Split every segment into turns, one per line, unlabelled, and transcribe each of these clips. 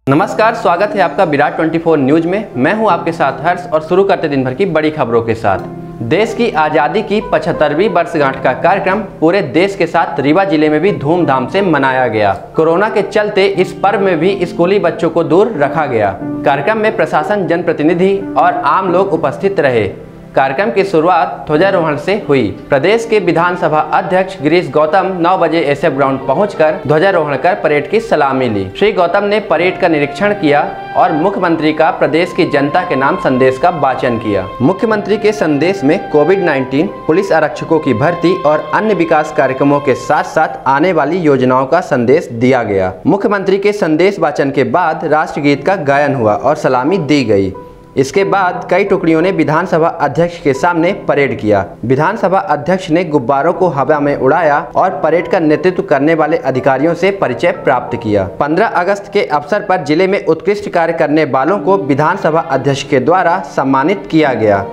नमस्कार, स्वागत है आपका विराट 24 न्यूज में। मैं हूं आपके साथ हर्ष और शुरू करते दिन भर की बड़ी खबरों के साथ। देश की आज़ादी की 75वीं वर्षगांठ का कार्यक्रम पूरे देश के साथ रीवा जिले में भी धूमधाम से मनाया गया। कोरोना के चलते इस पर्व में भी स्कूली बच्चों को दूर रखा गया। कार्यक्रम में प्रशासन, जनप्रतिनिधि और आम लोग उपस्थित रहे। कार्यक्रम की शुरुआत ध्वजारोहण से हुई। प्रदेश के विधानसभा अध्यक्ष गिरीश गौतम 9 बजे एसएफ ग्राउंड पहुंचकर ध्वजारोहण कर परेड की सलामी ली। श्री गौतम ने परेड का निरीक्षण किया और मुख्यमंत्री का प्रदेश की जनता के नाम संदेश का वाचन किया। मुख्यमंत्री के संदेश में कोविड-19, पुलिस आरक्षकों की भर्ती और अन्य विकास कार्यक्रमों के साथ साथ आने वाली योजनाओं का संदेश दिया गया। मुख्यमंत्री के संदेश वाचन के बाद राष्ट्रगीत का गायन हुआ और सलामी दी गई। इसके बाद कई टुकड़ियों ने विधानसभा अध्यक्ष के सामने परेड किया। विधानसभा अध्यक्ष ने गुब्बारों को हवा में उड़ाया और परेड का नेतृत्व करने वाले अधिकारियों से परिचय प्राप्त किया। 15 अगस्त के अवसर पर जिले में उत्कृष्ट कार्य करने वालों को विधानसभा अध्यक्ष के द्वारा सम्मानित किया गया,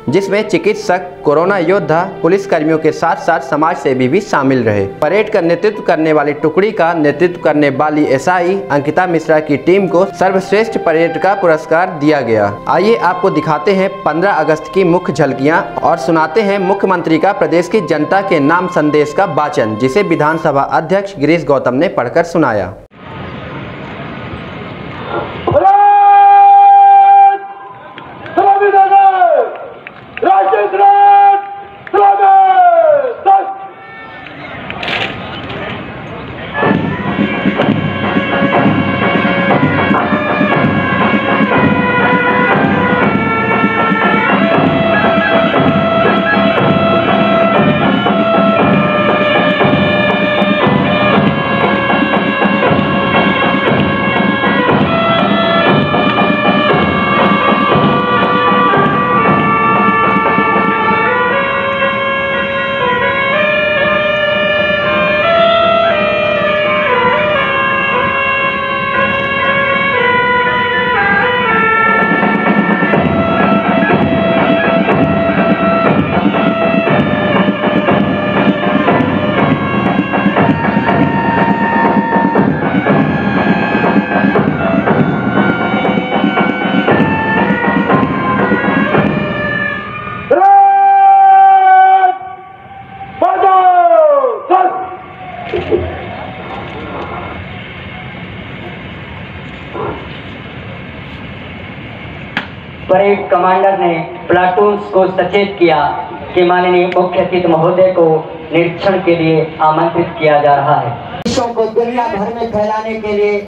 जिसमें चिकित्सक, कोरोना योद्धा, पुलिस कर्मियों के साथ साथ समाज सेवी भी शामिल रहे। परेड का नेतृत्व करने वाली टुकड़ी का नेतृत्व करने वाली एसआई अंकिता मिश्रा की टीम को सर्वश्रेष्ठ परेड का पुरस्कार दिया गया। आइए आपको दिखाते हैं 15 अगस्त की मुख्य झलकियां और सुनाते हैं मुख्यमंत्री का प्रदेश की जनता के नाम संदेश का वाचन, जिसे विधानसभा अध्यक्ष गिरीश गौतम ने पढ़कर सुनाया।
परेड कमांडर ने प्लाटून्स को सचेत किया कि माननीय मुख्य अतिथि महोदय को निरीक्षण के लिए आमंत्रित किया जा रहा है। विषयों को दुनिया भर में फैलाने के लिए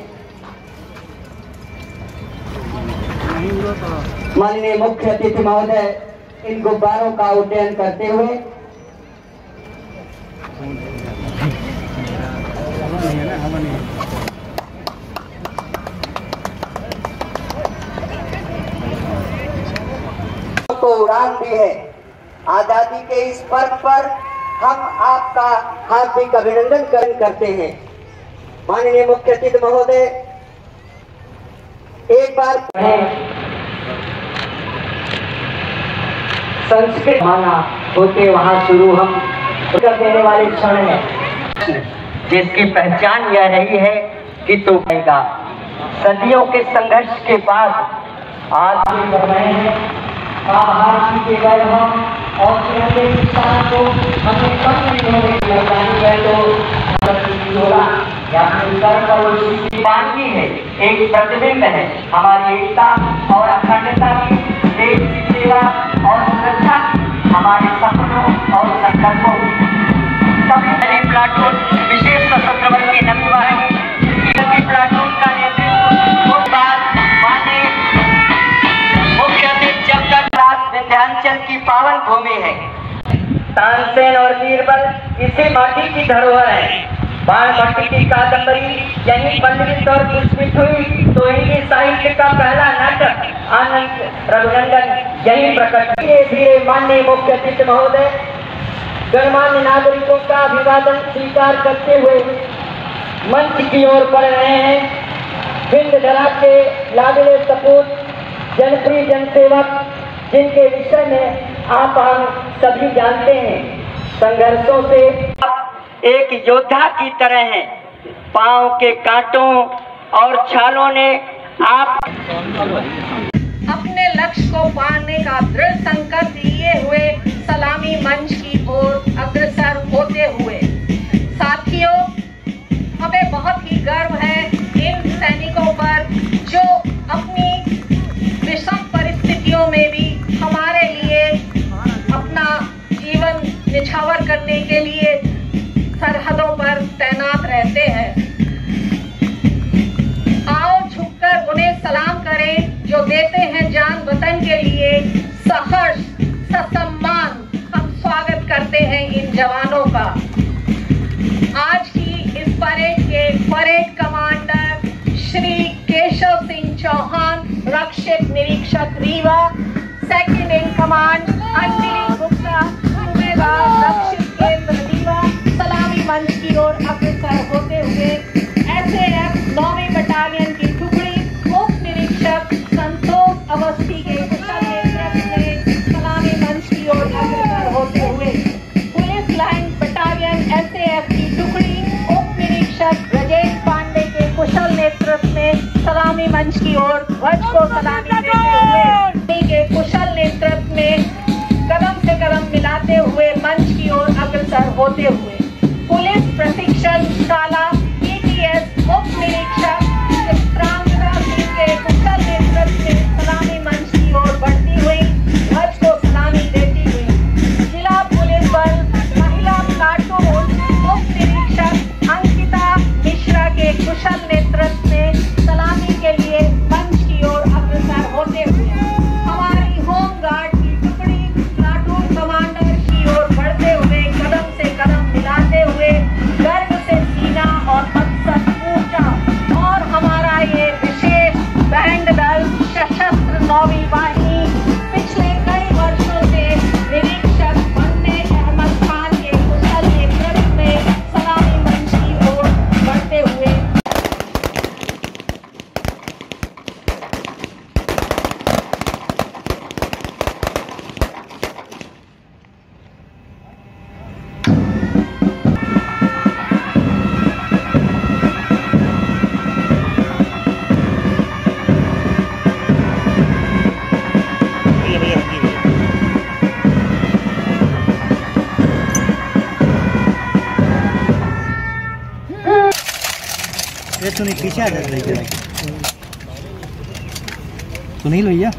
माननीय मुख्य अतिथि महोदय इन गुब्बारों का उड्डयन करते हुए को उड़ान दी है। आजादी के इस पर्व पर हम आपका हार्दिक अभिनंदन करते हैं। माननीय मुख्य अतिथि महोदय, एक बार संस्कृत माना होते वहां शुरू हम कर देने वाले क्षण है, जिसकी पहचान यह रही है कि तो आएगा। सदियों के संघर्ष के बाद आज कर रहे हैं बाहर के गए हम और चलते किसान को हमें कम नहीं होने की लगानी है तो होगा या फिर सर पर वो पानी है, एक प्रतिबिंब है हमारी एकता और अखंडता की, देश की सेवा और सुरक्षा हमारे सपनों और संकल्पों की। तभी प्लाटून विशेष सशस्त्र बल की नवी वाहिनी प्लाटून का नेतृत्व विंध्याचल की पावन भूमि है। तानसेन और बीरबल इसी माटी की धरोहर है। बाणभट्ट की कादंबरी यही पल्लवित और पुष्पित हुई तो हिंदी साहित्य का पहला नाटक आनंद रघुनंदन यही प्रकट। धीरे धीरे माननीय मुख्य अतिथि महोदय गणमान्य नागरिकों का अभिवादन स्वीकार करते हुए मंच की ओर बढ़ रहे हैं। हिंद धरा के लाडले सपूत, जनप्रिय जनसेवक, जिनके विषय में आप हम सभी जानते हैं, संघर्षों से एक योद्धा की तरह हैं। पांव के कांटों और छालों ने आप
अपने लक्ष्य को पाने का दृढ़ संकल्प लिए हुए सलामी मंच की ओर अग्रसर होते हुए, साथियों, हमें बहुत ही गर्व है इन सैनिकों पर जो अपनी विषम परिस्थितियों में भी हमारे लिए अपना जीवन निछावर करने के लिए सरहदों पर तैनात रहते हैं। आओ झुककर उन्हें सलाम करें जो देते हैं जान वतन के लिए। सहर्ष ससम्मान हम स्वागत करते हैं इन जवानों का। आज की इस परेड के परेड कमांडर श्री केशव सिंह चौहान, रक्षक निरीक्षक Rewa, second in command Anjali Gupta, सूबेदार रक्षक केंद्र रीवा, सलामी मंच की ओर अग्रसर होते हुए SAF 9वीं बटालियन की टुकड़ी उप निरीक्षक संतोष अवस्थी के कुशल नेतृत्व में सलामी मंच की ओर अग्रसर होते हुए पुलिस लाइन बटालियन SAF की टुकड़ी उप निरीक्षक ब्रजेश पांडे के कुशल नेतृत्व में सलामी मंच की ओर ध्वज को सलामी देते हुए के कुशल नेतृत्व में कदम से कदम मिलाते हुए मंच की ओर अग्रसर होते हुए पुलिस प्रशिक्षण शाला PTS उप निरीक्षक चित्रांगदा सिंह के कुशल नेतृत्व में सलामी मंच की ओर बढ़ती हुई ध्वज को सलामी देती हुई जिला पुलिस बल महिला प्लाटून उप निरीक्षक अंकिता मिश्रा के कुशल नेतृत्व में सलामी के लिए मंच की ओर अग्रसर होते हुए हमारी होमगार्ड की टुकड़ी प्लाटून कमांडर की ओर बढ़ते हुए कदम से कदम मिलाते हुए गर्व से सीना और मकसद ऊंचा। और हमारा ये विशेष बैंड दल सशस्त्र 9वीं वाहिनी पिछले कई वर्षों से निरीक्षक वंदे अहमद खान के कुशल नेतृत्व में सलामी मंच की ओर बढ़ते हुए
सुनील पीछे आ जाता है। सुनील भैया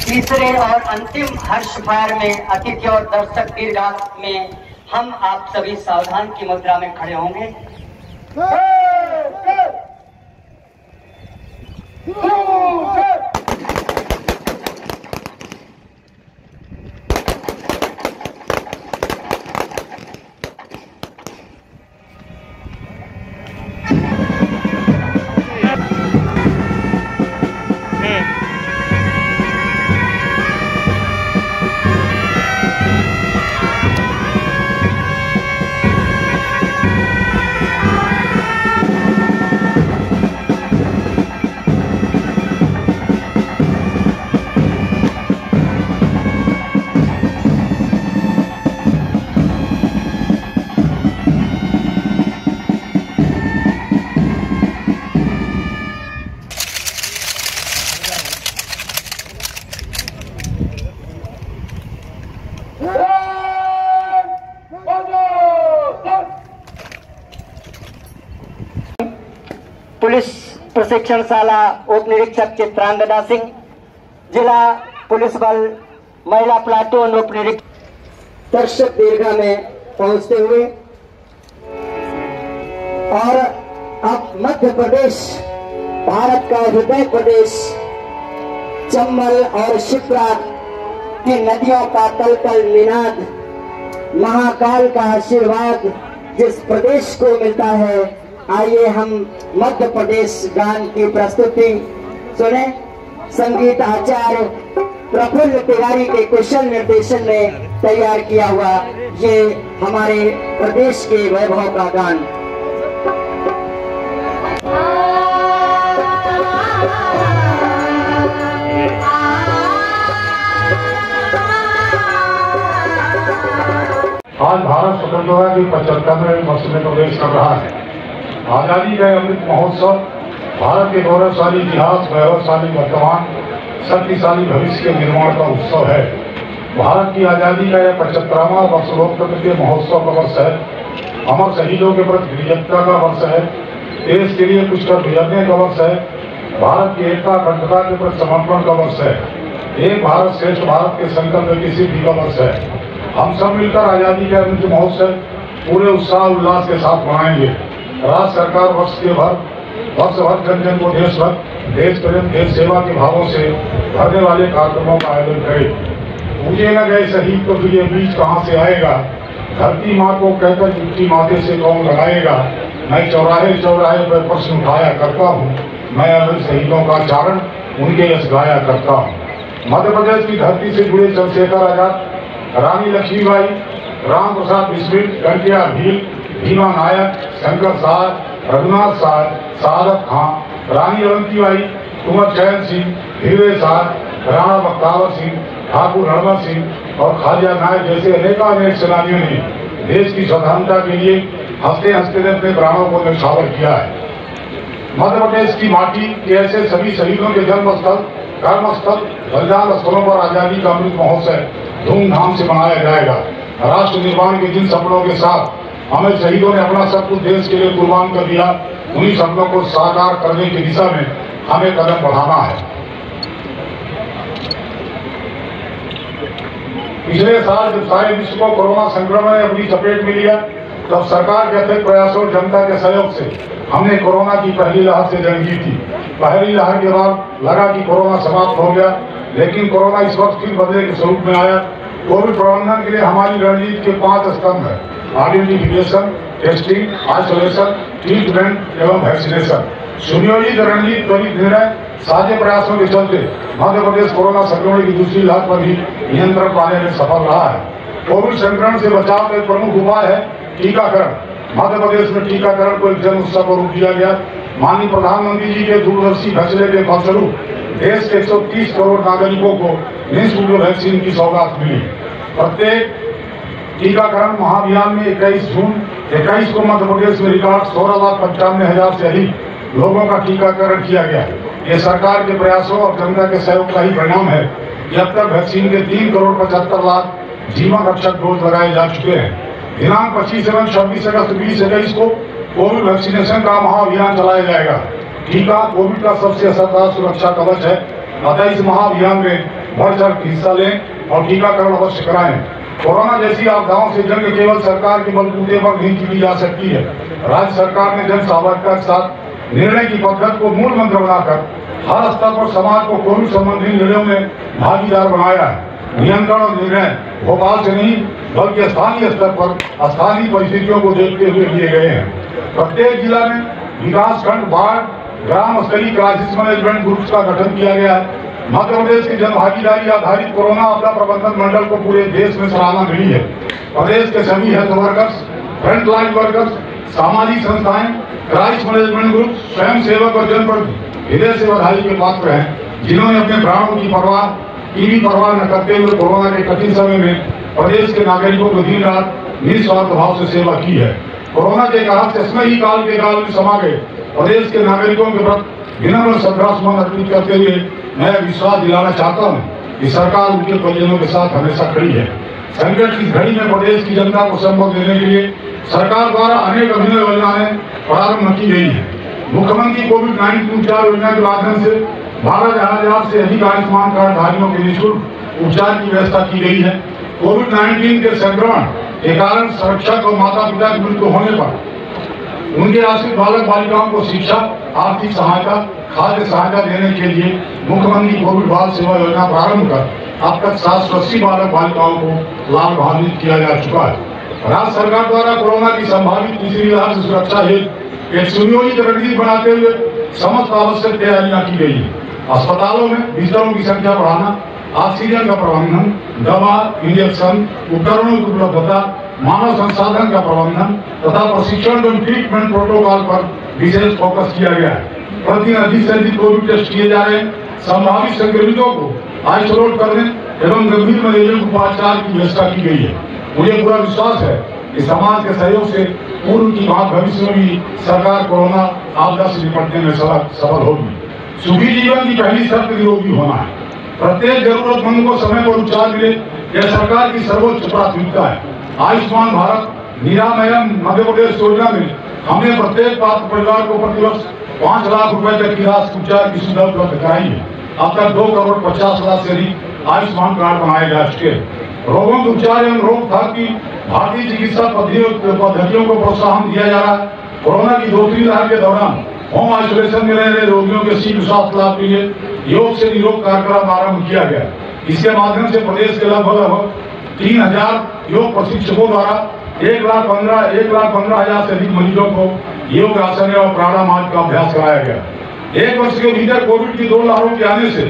तीसरे और अंतिम हर्ष फायर में अतिथि और दर्शक दीर्घा में हम आप सभी सावधान की मुद्रा में खड़े होंगे। पुलिस प्रशिक्षण शाला उप निरीक्षक चित्रांगदा सिंह, जिला पुलिस बल महिला प्लाटून उप निरीक्षक दर्शक दीर्घा में पहुंचते हुए और अब मध्य प्रदेश भारत का हृदय प्रदेश चंबल और शिप्रा की नदियों का तलतल निनाद, महाकाल का आशीर्वाद जिस प्रदेश को मिलता है। आइए हम मध्य प्रदेश गान की प्रस्तुति सुने। संगीत आचार्य प्रफुल्ल तिवारी के कुशल निर्देशन में तैयार किया हुआ ये हमारे प्रदेश के वैभव का गान।
आज भारत स्वतंत्रता की 75वें वर्ष में प्रवेश कर रहा है। आजादी का अमृत महोत्सव भारत के गौरवशाली इतिहास, वैभवशाली वर्तमान, शक्तिशाली भविष्य के निर्माण का उत्सव है। भारत की आजादी का यह 75वां वर्ष लोकतंत्र के महोत्सव का वर्ष है। अमर शहीदों के प्रति कृतज्ञता का वर्ष है। देश के लिए कुछ कर गुजरने का वर्ष है। भारत की एकता, अखंडता के प्रति समर्पण का वर्ष है। एक भारत श्रेष्ठ भारत के संकल्प की सिद्धि का वर्ष है। हम सब मिलकर आजादी के अमृत महोत्सव पूरे उत्साह उल्लास के साथ मनाएंगे। राज्य सरकार वर्ष भर जन जन को देशभक्त, देश प्रेम, देश सेवा के भावों से भरने वाले कार्यक्रमों का आयोजन करे। पूजे न गए शहीद तो फिर ये बीज कहाँ से आएगा, धरती माँ को कहकर जुट्टी माथे से कौन लगाएगा। मैं चौराहे चौराहे पर प्रश्न उठाया करता हूँ, मैं अमर शहीदों का चारण उनके यश गाया करता हूँ। मध्य प्रदेश की धरती से जुड़े चंद्रशेखर आजाद, रानी लक्ष्मीबाई, राम प्रसाद बिस्मिल, गंटिया भील, भीमा नायक, शंकर साहब, रघुनाथ साहब, सादत खां, रानी अवंतीबाई, कुंवर चैन सिंह, धीरे साहब, राणा बख्तावर सिंह, ठाकुर रणवंत सिंह और खाजा नायक जैसे अनेकानेक सेनानियों ने देश की स्वतंत्रता के लिए हंसते हंसते अपने प्राणों को न्यौछावर किया है। मध्य प्रदेश की माटी के ऐसे सभी शहीदों के जन्मस्थल, कर्मस्थल, बलिदान स्थलों पर आजादी का अमृत महोत्सव धूमधाम से मनाया जाएगा। राष्ट्र निर्माण के जिन सपनों के साथ हमें शहीदों ने अपना सब कुछ देश के लिए कुर्बान कर दिया, उन्हीं सपनों को साकार करने की दिशा में हमें कदम बढ़ाना है। पिछले साल जब सारे विश्व को कोरोना संक्रमण ने अपनी चपेट में लिया, तब सरकार के अथक प्रयासों और जनता के सहयोग से हमने कोरोना की पहली लहर से जंग की थी। पहली लहर के बाद लगा कि कोरोना समाप्त हो गया, लेकिन कोरोना इस वक्त फिर बदले के स्वरूप में आया। कोविड प्रबंधन के लिए हमारी रणनीति के 5 स्तंभ है: आइडेंटिफिकेशन, टेस्टिंग, आइसोलेशन, ट्रीटमेंट एवं वैक्सीनेशन। सुनियोजित रणनीति, त्वरित निर्णय, साझे प्रयासों के चलते मध्य प्रदेश कोरोना संक्रमण की दूसरी लहर पर भी नियंत्रण पाने में सफल रहा है। कोविड संक्रमण से बचाव का एक प्रमुख उपाय है टीकाकरण। मध्य प्रदेश में टीकाकरण को एक जन उत्सव का रूप दिया गया। माननीय प्रधानमंत्री जी के दूरदर्शी फैसले के फलस्वरूप देश के 130 करोड़ नागरिकों को निःशुल्क वैक्सीन की सौगात मिली। प्रत्येक टीकाकरण महाअभियान में 21 को मध्य प्रदेश में रिकॉर्ड 16,95,000 से अधिक लोगों का टीकाकरण किया गया। ये सरकार के प्रयासों और जनता के सहयोग का ही परिणाम है कि अब तक वैक्सीन के 3,75,00,000 जीवन रक्षक डोज लगाए जा चुके हैं। दिनांक 25 एवं 26 अगस्त 2021 को कोविड वैक्सीनेशन का महाअभियान चलाया जाएगा। टीका कोविड का सबसे असरदार सुरक्षा कवच है, अतः इस महाअभियान में बढ़-चढ़ हिस्सा लें और टीकाकरण अवश्य कराएं। कोरोना जैसी आपदाओं से जंग केवल सरकार के बलबूते पर नहीं जीती जा सकती है। राज्य सरकार ने जन सहभागिता के साथ निर्णय की पद्धति को मूल मंत्र बनाकर हर स्तर पर समाज को कोविड संबंधी निर्णयों में भागीदार बनाया है। नियंत्रण और निर्णय भोपाल से नहीं बल्कि स्थानीय स्तर पर स्थानीय परिस्थितियों को देखते हुए लिए गए हैं। प्रत्येक जिला में विकास खंड, वार्ड, ग्राम स्तरीय क्राइसिस मैनेजमेंट ग्रुप्स का गठन किया गया है। मध्य प्रदेश की जन भागीदारी आधारित कोरोना आपदा प्रबंधन मंडल को पूरे देश में सराहना मिली है। प्रदेश के सभी हेल्थ वर्कर्स, फ्रंटलाइन वर्कर्स, सामाजिक संस्थाएं, क्राइसिस मैनेजमेंट ग्रुप, स्वयं सेवक और जनप्रतिनिधि हृदय से बधाई के पात्र हैं, जिन्होंने अपने प्राणों की परवाह न करते हुए कोरोना के कठिन समय में प्रदेश के नागरिकों को दिन रात निस्वार्थ भाव से सेवा की है। कोरोना के कहर चश्मे ही काल के काल में समा गए प्रदेश के नागरिकों के प्रति विनम्र श्रद्धासुमन अर्पित करते हुए मैं विश्वास दिलाना चाहता हूँ कि सरकार उनके परिजनों के साथ हमेशा खड़ी है। संकट की घड़ी में प्रदेश की जनता को संबल देने के लिए सरकार द्वारा अनेक अभिनव योजनाएं प्रारंभ की गई है। मुख्यमंत्री कोविड-19 उपचार योजना के माध्यम से 12,000 से अधिक आयुष्मान कार्ड धारियों के निःशुल्क उपचार की व्यवस्था की गई है। कोविड-19 के संक्रमण के कारण संरक्षक और माता पिता की मृत्यु होने पर उनके आश्रित बालक बालिकाओं को शिक्षा, आर्थिक सहायता खाद्य सहायता देने के लिए मुख्यमंत्री कोविड बाल सेवा योजना प्रारंभ कर अब तक 780 बालक बालिकाओं को लाभान्वित किया जा चुका है। राज्य सरकार द्वारा कोरोना की संभावित तीसरी लहर से सुरक्षा हेतु एक सुनियोजित रणनीति बनाते हुए समस्त आवश्यक तैयारियां की गई है। अस्पतालों में बिस्तरों की संख्या बढ़ाना, ऑक्सीजन का प्रबंधन, दवा, इंजेक्शन, उपकरणों की उपलब्धता, मानव संसाधन का प्रबंधन तथा प्रशिक्षण एवं ट्रीटमेंट प्रोटोकॉल पर विशेष फोकस किया गया है। प्रतिदिन अधिक से अधिक कोविड टेस्ट किए जा रहे हैं। संभावित संक्रमितों को आइसोलेट करने एवं गंभीर मरीजों को उपचार की व्यवस्था की गई है। मुझे पूरा विश्वास है कि समाज के सहयोग से पूर्व की बात भविष्य में भी सरकार कोरोना आपदा से निपटने में सफल होगी। सुखी जीवन की पहली शर्त निरोगी होना है। प्रत्येक जरूरतमंद को समय पर उपचार मिले, यह सरकार की सर्वोच्च प्राथमिकता है। आयुष्मान भारत, निरामयम मध्य प्रदेश योजना में हमने प्रत्येक पात्र परिवार को प्रतिवर्ष 5 लाख रुपए तक की राशि उपचार की सुविधा उपलब्ध कराई है। अब तक 2 करोड़ 50 लाख से अधिक आयुष्मान कार्ड बनाए जा चुके हैं। रोगों के उपचार एवं रोकथाम की भारतीय चिकित्सा पद्धतियों को प्रोत्साहन दिया जा रहा है। कोरोना की दूसरी लहर के दौरान होम आइसोलेशन में रह रहे रोगियों के शीघ्र स्वास्थ्य लाभ के लिए योग से निरोग कार्यक्रम आरंभ किया गया। इसके माध्यम से प्रदेश के लगभग 3000 योग प्रशिक्षकों द्वारा 1,15,000 से अधिक मरीजों को योग आसन और प्राणायाम का अभ्यास कराया गया। 1 वर्ष के भीतर कोविड की 2 लहरों के आने से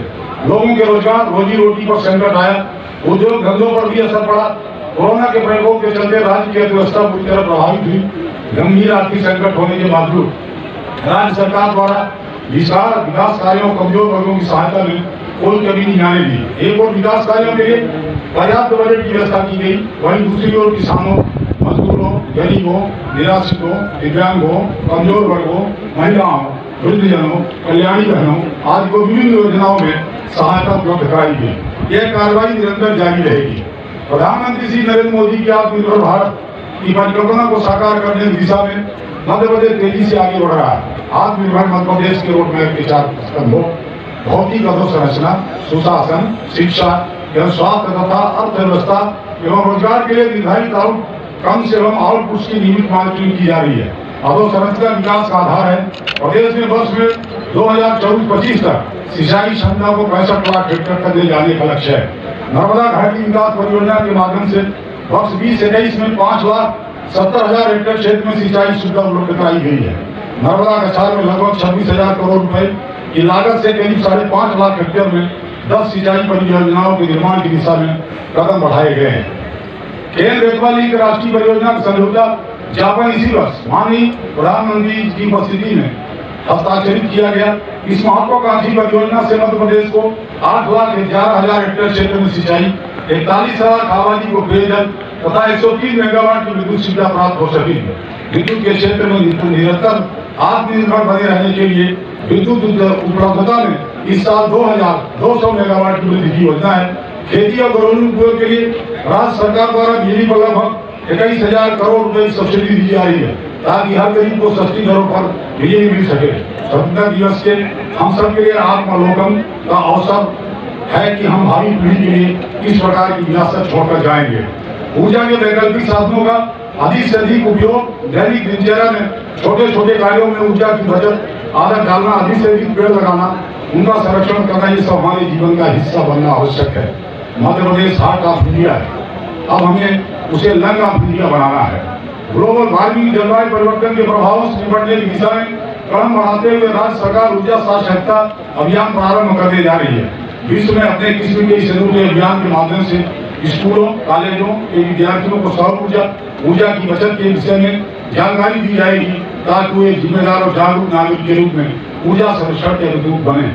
लोगों के रोजगार, रोजी रोटी पर संकट आया, उद्योग धंधों पर भी असर पड़ा। कोरोना के प्रकोप के चलते राज्य की अर्थव्यवस्था पूरी तरह प्रभावित हुई। गंभीर आर्थिक संकट होने के बावजूद राज्य सरकार द्वारा विकास कार्यों, कमजोर वर्गों की सहायता में कोई कमी नहीं आने दी। एक और विकास कार्यों के लिए पर्याप्त बजट की व्यवस्था की गई, वहीं दूसरी ओर किसानों, मजदूरों, गरीबों, निराश्रितों, दिव्यांगों, कमजोर वर्गों, महिलाओं, वृद्धजनों, कल्याणी बहनों आदि को विभिन्न योजनाओं में सहायता उपलब्ध कराई गई। यह कार्रवाई निरंतर जारी रहेगी। प्रधानमंत्री श्री नरेंद्र मोदी की आत्मनिर्भर भारत की परिकल्पना को साकार करने की दिशा में मध्य प्रदेश तेजी से आगे बढ़ रहा है। आत्मनिर्भर मध्य प्रदेश के रोड मैप के 4 स्तंभों भौतिक अधोसंरचना, सुशासन, शिक्षा एवं स्वास्थ्य तथा अर्थव्यवस्था एवं रोजगार के लिए निर्धारित कम से कम आउटपुट की नियमित मॉनिटरिंग की जा रही है। अधोसंरचना विकास का आधार है। प्रदेश में वर्ष में 2024-25 तक सिंचाई क्षमता को 65 लाख हेक्टेयर तक ले जाने का लक्ष्य है। नर्मदा घाटी विकास परियोजना के माध्यम से वर्ष 2021 में 5,70,000 हेक्टेयर क्षेत्र में सिंचाई सुविधा उपलब्ध कराई गई है। नर्मदा कछार में लगभग 26,000 करोड़ रुपए की लागत से करीब 5.5 लाख हेक्टेयर में 10 सिंचाई परियोजनाओं के निर्माण की दिशा में कदम बढ़ाए गए हैं। केन बेतवा लिंक राष्ट्रीय परियोजना का समझौता ज्ञापन इसी वर्ष माननीय प्रधानमंत्री की उपस्थिति में हस्ताक्षरित किया गया। इस महत्वाकांक्षी परियोजना से मध्य प्रदेश को 8,11,000 हेक्टेयर क्षेत्र में सिंचाई, 41,00,000 आबादी को पेयजल तथा 103 मेगावाट की विद्युत सुविधा प्राप्त हो सकेगी। विद्युत के क्षेत्र में निरंतर आत्मनिर्भर बने रहने के लिए विद्युत उपलब्धता में इस साल 2,200 मेगावाट की वृद्धि की योजना है। खेती और घरेलू उपयोग के लिए राज्य सरकार द्वारा बिजली पर लगभग 21,000 करोड़ रुपए की सब्सिडी दी जा रही है, ताकि हर गरीब को सस्ती दरों पर बिजली मिल सके। स्वतंत्रता दिवस के हम सब के लिए आत्मावलोकन का अवसर है कि हम भावी पीढ़ी के लिए किस प्रकार की विरासत छोड़कर जाएंगे। ऊर्जा के वैकल्पिक साधनों का अधिक से अधिक उपयोग, दैनिक दिनचर्या में छोटे छोटे कार्यों में ऊर्जा की बचत आदत डालना, अधिक से अधिक पेड़ लगाना, उनका संरक्षण करना, ये सब हमारे जीवन का हिस्सा बनना आवश्यक है। Madhya Pradesh heart of India है, अब हमें उसे लंग ऑफ इंडिया बनाना है। ग्लोबल वार्मिंग, जलवायु परिवर्तन के प्रभावों से निपटने की दिशा में कदम बढ़ाते हुए राज्य सरकार ऊर्जा साक्षरता अभियान प्रारंभ करने जा रही है। विश्व में अपने किस्म के इस अनूठे अभियान के माध्यम से स्कूलों, कॉलेजों के विद्यार्थियों को सौर ऊर्जा की बचत के विषय में जानकारी दी जाएगी, ताकि वे जिम्मेदार और जागरूक नागरिक के रूप में ऊर्जा संरक्षण के अनुरूप बने।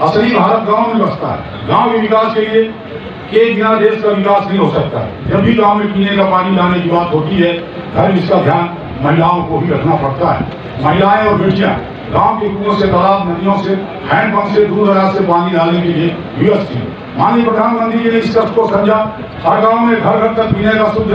असली भारत गांव में बसता है। गांव के विकास के बिना देश का विकास नहीं हो सकता। जब भी गांव में पीने का पानी लाने की बात होती है, हर इसका ध्यान महिलाओं को ही रखना पड़ता है। महिलाएं और बेटियां गांव के कुओं से, तालाब, नदियों से, हैंडपंप से दूर दराज से पानी लाने के लिए विवश थी। माननीय प्रधानमंत्री जी ने इस कष्ट को समझा। हर गांव में घर घर तक पीने का शुद्ध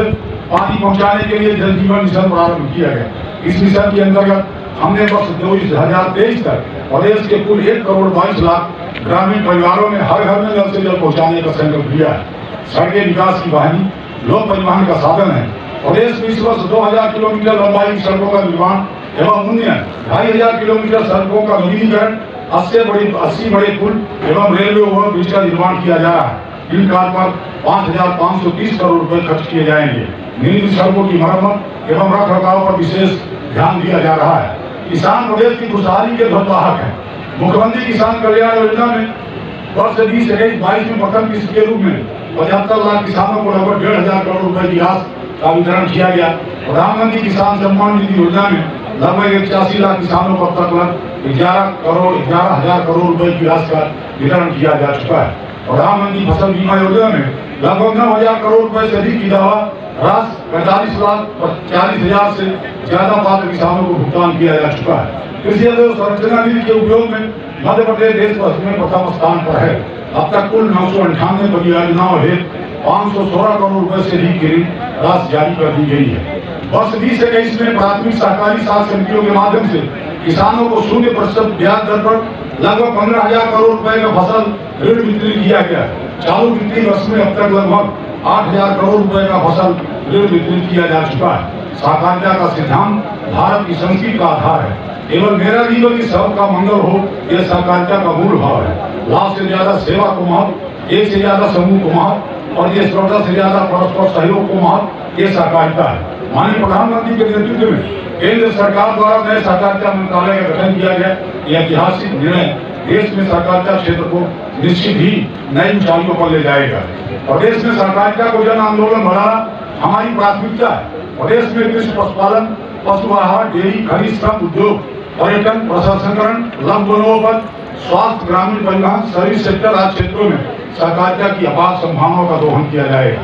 पानी पहुंचाने के लिए जल जीवन मिशन प्रारंभ किया गया। इस मिशन के अंतर्गत हमने वर्ष 2023 तक प्रदेश के कुल 1 करोड़ 22 लाख ग्रामीण परिवारों में हर घर में नल से जल पहुंचाने का संकल्प लिया है। सड़कें विकास की वाहिनी, लोक परिवहन का साधन है। प्रदेश में इस वर्ष 2000 किलोमीटर लंबाई की सड़कों का निर्माण एवं उन्नयन, 2,500 किलोमीटर सड़कों का नवीनीकरण 80 बड़े पुल एवं रेलवे ओवरब्रिज का निर्माण किया जा रहा है। इन कार्य पर 5,530 करोड़ रुपए खर्च किए जाएंगे। निजी सड़कों की मरम्मत एवं रख रखाव पर विशेष ध्यान दिया जा रहा है। किसान प्रदेश की खुशहाली के ध्वजवाहक है। मुख्यमंत्री किसान कल्याण योजना में वर्ष 2021-22 में प्रथम किस्त के रूप में 75 लाख किसानों को लगभग 1,500 करोड़ रुपए की राशि का वितरण किया गया। प्रधानमंत्री किसान सम्मान निधि योजना में लगभग 81 लाख किसानों को अब तक लगभग 11,000 करोड़ रुपए की राशि का वितरण किया जा चुका है। प्रधानमंत्री फसल बीमा योजना में लगभग 9,000 करोड़ रुपए से अधिक की दावा राशि 45,40,000 से ज्यादा पात्र किसानों को भुगतान किया जा चुका है। कृषि अधोसंरचना निधि के उपयोग में मध्य प्रदेश देश में प्रथम स्थान पर है। अब तक कुल 998 परियोजनाओं हेतु 516 करोड़ रुपए से अधिक की ऋण राशि जारी कर दी गई है। वर्ष 2021 में प्राथमिक सहकारी साख समितियों के माध्यम से किसानों को 0% ब्याज दर पर लगभग 15,000 करोड़ रुपए का फसल ऋण वितरित किया गया। चालू वित्तीय वर्ष में अब तक लगभग 8,000 करोड़ रुपए का फसल ऋण वितरित किया जा चुका है। सहकारिता का सिद्धांत भारत की संस्कृति का आधार है। केवल मेरा जीवन की सबका मंगल हो, यह सहकारिता का मूल भाव है। लाभ से ज्यादा सेवा को महत्व, एक से ज्यादा समूह को महत्व और ये स्पर्धा से ज्यादा परस्पर सहयोग को महत्व, ये सहकारिता है। माननीय प्रधानमंत्री के नेतृत्व में केंद्र सरकार द्वारा नए सहकारिता मंत्रालय का गठन किया गया। यह ऐतिहासिक निर्णय देश में सहकारिता क्षेत्र को निश्चित ही नई ऊंचाइयों पर ले जाएगा। प्रदेश में सहकारिता को जन आंदोलन बनाना हमारी प्राथमिकता है। प्रदेश में कृषि, पशुपालन, पशु आहार, डेयरी, खनिज, श्रम उद्योग, पर्यटन, प्रसंस्करण, लघु वनोपज, स्वास्थ्य, ग्रामीण परिवहन, सर्विस सेक्टर आदि क्षेत्रों में सहकारिता की अपार संभावनाओं का दोहन किया जाएगा।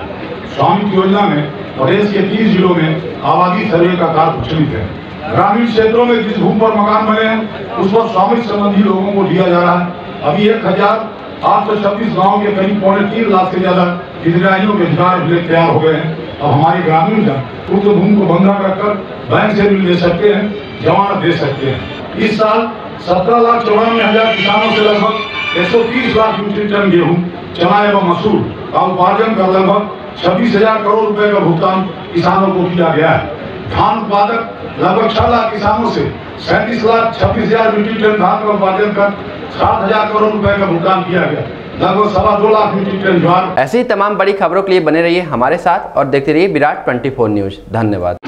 स्वामित्व योजना में प्रदेश के 30 जिलों में आबादी सर्वे का कार्य प्रचलित है। ग्रामीण क्षेत्रों में जिस भूमि पर मकान बने हैं उस पर स्वामित्व संबंधी लोगों को दिया जा रहा है। अभी 1,826 गाँव के करीब 3.25 लाख से ज्यादा हितग्राहियों के अधिकार अभिलेख तैयार हो गए हैं। अब हमारे ग्रामीण जन उक्त भूमि को बंधक रखकर बैंक से ऋण ले सकते हैं, जमानत दे सकते हैं। इस साल 17,94,000 किसानों से लगभग 130 लाख मीट्रिक टन गेहूं, चना एवं मसूर का उपार्जन कर लगभग 26,000 करोड़ रुपए का भुगतान किसानों को किया गया है। धान उत्पादक लगभग 6 लाख किसानों से 37,26,000 मीट्रिक टन धान का उपार्जन कर 7,000 करोड़ रुपए का भुगतान किया गया। लगभग 2.25 लाख मीट्रिक टन ज्वार।
ऐसी तमाम बड़ी खबरों के लिए बने रहिए हमारे साथ और देखते रहिए विराट 24 न्यूज। धन्यवाद।